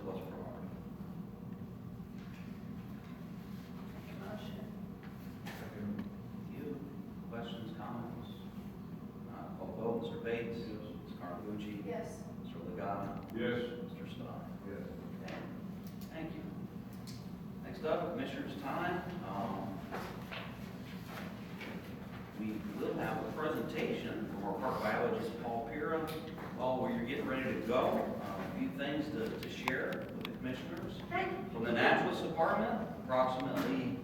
surplus property. Motion. Thank you. Questions, comments? Call the vote. Mr. Bates? Ms. Carlucci? Yes. Mr. Lagana? Yes. Mr. Stein? Yes. Okay. Thank you. Next up, Commissioner's time. We will have a presentation from our park biologist, Paul Pira. Paul, where you're getting ready to go, a few things to share with the commissioners. From the Naturalist Department, approximately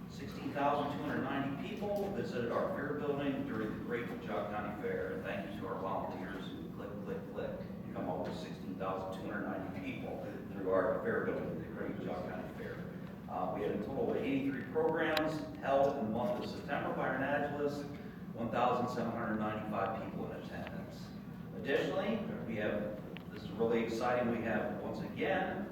16,290 people visited our fair building during the Great Jog County Fair. And thank you to our volunteers who click, come over 16,290 people through our fair building, the Great Jog County Fair. We had a total of 83 programs held in the month of September by our naturalists, 1,795 people in attendance. Additionally, we have, this is really exciting, we have once again,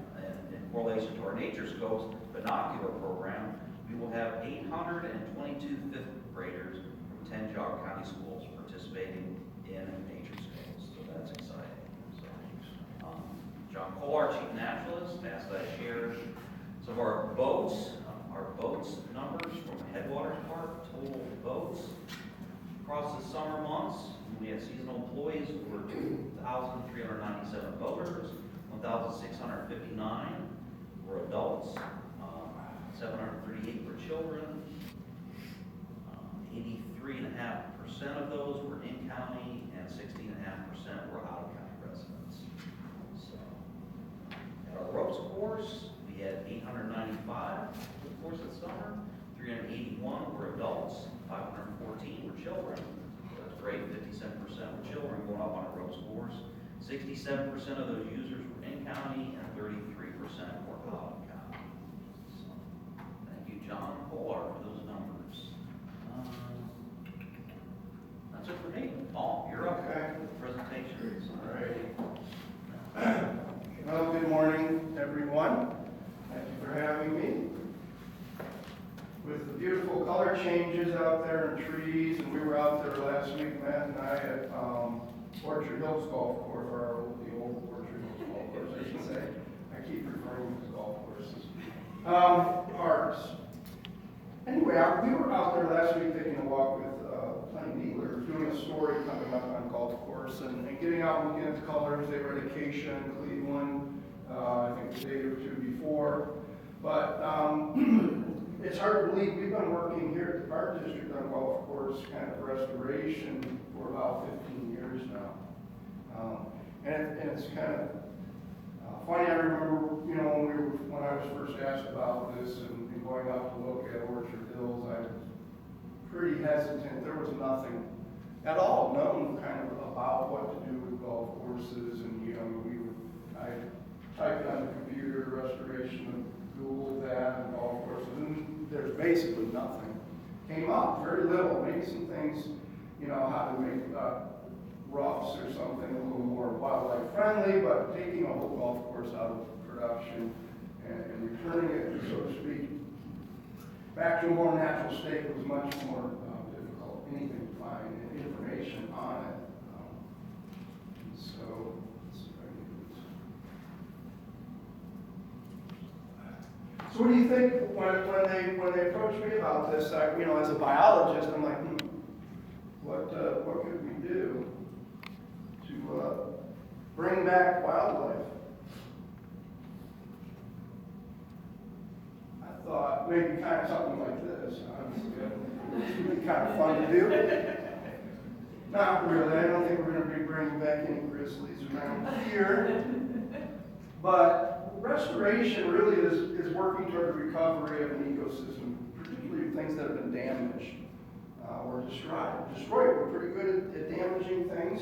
in correlation to our Nature Scopes binocular program, we will have 822 fifth graders from 10 Jog County schools participating in Nature Scopes, so that's exciting. So, John Cole, our chief naturalist, asked that I share some of our boats numbers from Headwaters Park, total boats. Across the summer months, we had seasonal employees who were 2,397 boaters, 1,659 were adults, 738 were children, 83.5% of those were in-county, and 16.5% were out-of-county residents. So, at our ropes course, we had 895 for the course of the summer, 381 were adults, 514 were children. So that's great, 57% were children going up on a ropes course. 67% of those users were in-county, and 33% were out-of-county. So, thank you, John Pollard, for those numbers. That's it for me. Paul, you're up. Okay. Presentations. All right. Well, good morning, everyone. Thank you for having me. With the beautiful color changes out there and trees, and we were out there last week, Matt and I, at Orchard Hills Golf Course, or the old Orchard Hills Golf Course, I should say. I keep referring to golf courses. Parks. Anyway, we were out there last week taking a walk with Plain Dealers, doing a story coming up on golf course, and getting out and looking at the colors. They were at Acacia in Cleveland, I think the day or two before. But it's hard to believe we've been working here at the Park District on golf course kind of restoration for about 15 years now. And it's kind of funny. I remember, when I was first asked about this and going out to look at Orchard Hills, I was pretty hesitant. There was nothing at all known kind of about what to do with golf courses, and I typed on the computer restoration of Google that and golf courses, and there's basically nothing. Came up, very little, maybe some things, how to make roughs or something a little more wildlife friendly, but taking a whole golf course out of production and returning it, so to speak, back to a more natural state was much more difficult. Anything to find information on it. So, let's see if I can do this. So what do you think when they approached me about this? As a biologist, I'm like, what could we do to bring back wildlife? I thought maybe kind of something like this. It would be kind of fun to do. Not really. I don't think we're going to be bringing back any grizzlies around here. But restoration really is working toward the recovery of an ecosystem, particularly things that have been damaged or destroyed. We're pretty good at damaging things,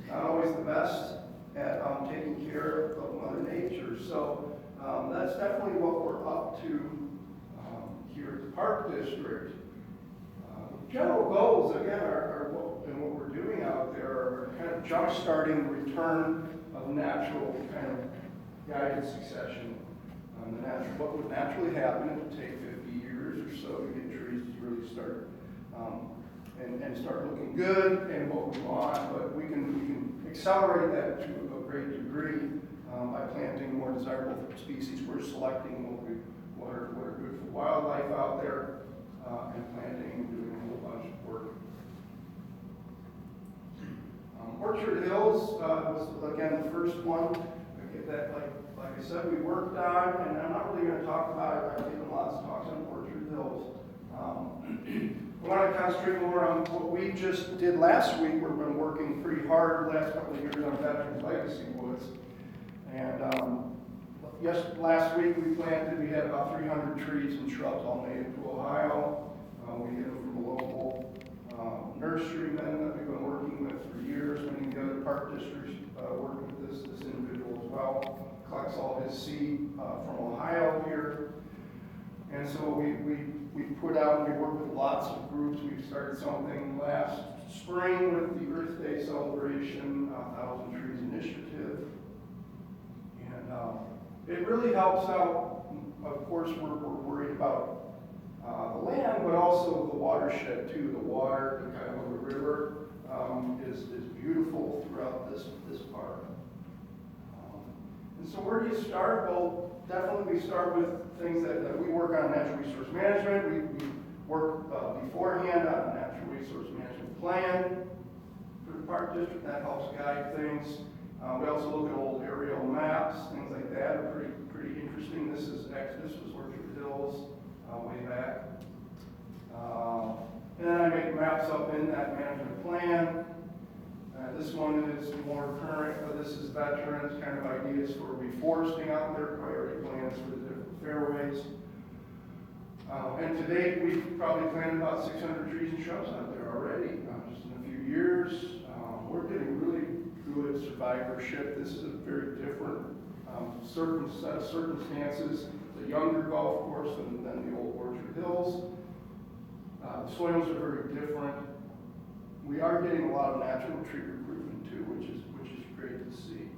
not always the best at taking care of Mother Nature. So that's definitely what we're up to here at the Park District. General goals, again, are what we're doing out there are kind of jump-starting the return of natural kind of guided succession. What would naturally happen, it would take 50 years or so to get trees to really start and start looking good and what we want, but we can accelerate that to a great degree by planting more desirable species. We're selecting what are good for wildlife out there, and planting and doing a whole bunch of work. Orchard Hills was, again, the first one that, like I said, we worked on, and I'm not really going to talk about it. I've given lots of talks on Orchard Hills. I want to concentrate more on what we just did last week. We've been working pretty hard the last couple of years on Veterans Legacy Woods. And last week we had about 300 trees and shrubs all native to Ohio. We get them from a local nurseryman that we've been working with for years. Many of the other park districts work with this individual as well. Collects all his seed from Ohio here. And so we put out and we work with lots of groups. We started something last spring with the Earth Day celebration, 1,000 Trees Initiative. And it really helps out. Of course, we're worried about the land, but also the watershed too. The water, the Cuyahoga River, is beautiful throughout this park. And so where do you start? Well, definitely we start with things that we work on natural resource management. We work beforehand on a natural resource management plan for the park district. That helps guide things. We also look at old aerial maps, things like that are pretty interesting. This was Orchard Hills way back. And then I make maps up in that management plan. This one is more current, but this is veterans, kind of ideas for reforesting out there, priority plans for the different fairways. And to date, we've probably planted about 600 trees and shrubs out there already, just in a few years. We're getting really good survivorship. This is a very different set of circumstances. It's a younger golf course than the old Orchard Hills. The soils are very different. We are getting a lot of natural tree recruitment too, which is great to see.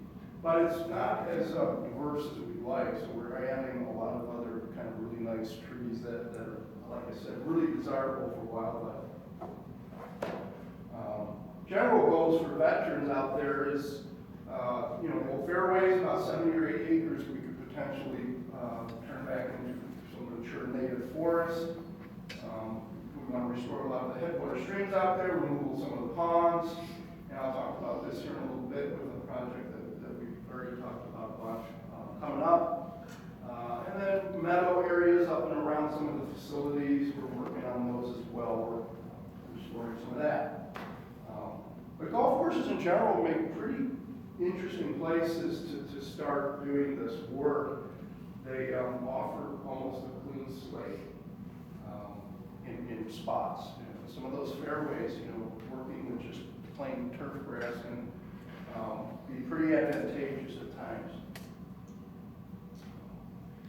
But it's not as diverse as we'd like, so we're adding a lot of other kind of really nice trees that are, like I said, really desirable for wildlife. General goals for veterans out there is, the old fairways, about 70 or 80 acres we could potentially turn back into some mature native forest. We want to restore a lot of the headwater streams out there, remove some of the ponds, and I'll talk about this here in a little bit with a project that we've already talked about a bunch coming up. And then meadow areas up and around some of the facilities, we're working on those as well. We're restoring some of that. But golf courses in general make pretty interesting places to start doing this work. They offer almost a clean slate. In spots. Some of those fairways, working with just plain turf grass can be pretty advantageous at times.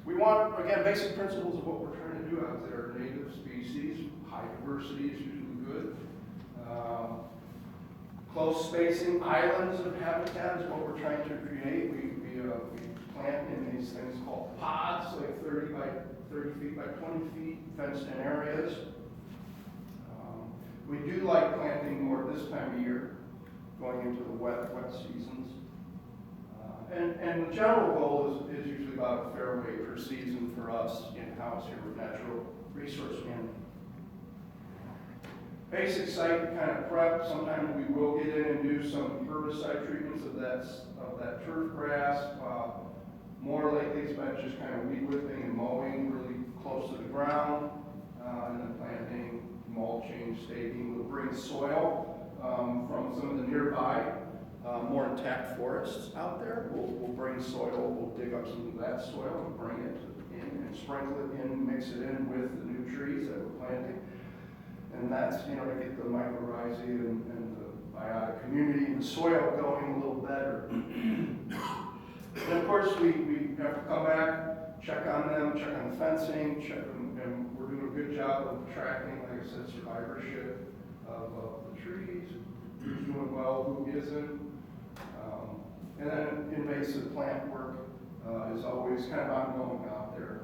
We want, again, basic principles of what we're trying to do out there. Native species, high diversity is usually good. Close spacing, islands of habitat is what we're trying to create. We plant in these things called pods, like 30 feet by 20 feet, fenced in areas. We do like planting more this time of year, going into the wet seasons. And the general goal is usually about a fairway per season for us in-house here with natural resource management. Basic site kind of prep. Sometimes we will get in and do some herbicide treatments of that turf grass. More lately, it's been just kind of weed whipping and mowing really close to the ground, and then planting, mulching, staking. We'll bring soil from some of the nearby more intact forests out there. We'll bring soil. We'll dig up some of that soil and bring it in and sprinkle it in, mix it in with the new trees that we're planting. And that's, to get the mycorrhizae and the biotic community and the soil going a little better. And of course, we have to come back, check on them, check on the fencing, and we're doing a good job of tracking, like I said, survivorship of the trees, who's doing well, who isn't. And then invasive plant work is always kind of ongoing out there.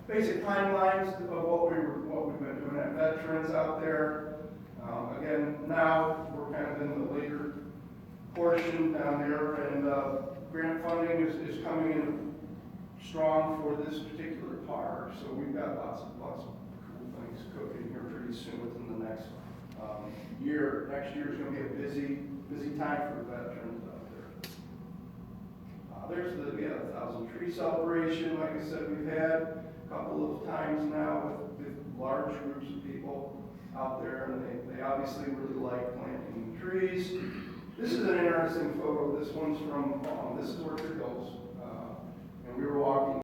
Basic timelines of what we've been doing at Veterans out there. Again, now we're kind of in the later portion down there grant funding is coming in strong for this particular park, so we've got lots of cool things cooking here pretty soon within the next year. Next year is gonna be a busy time for veterans out there. There's the 1,000 tree celebration. Like I said, we've had a couple of times now with large groups of people out there, and they obviously really like planting trees. This is an interesting photo. This one's from, this is Orchard Hills, and we were walking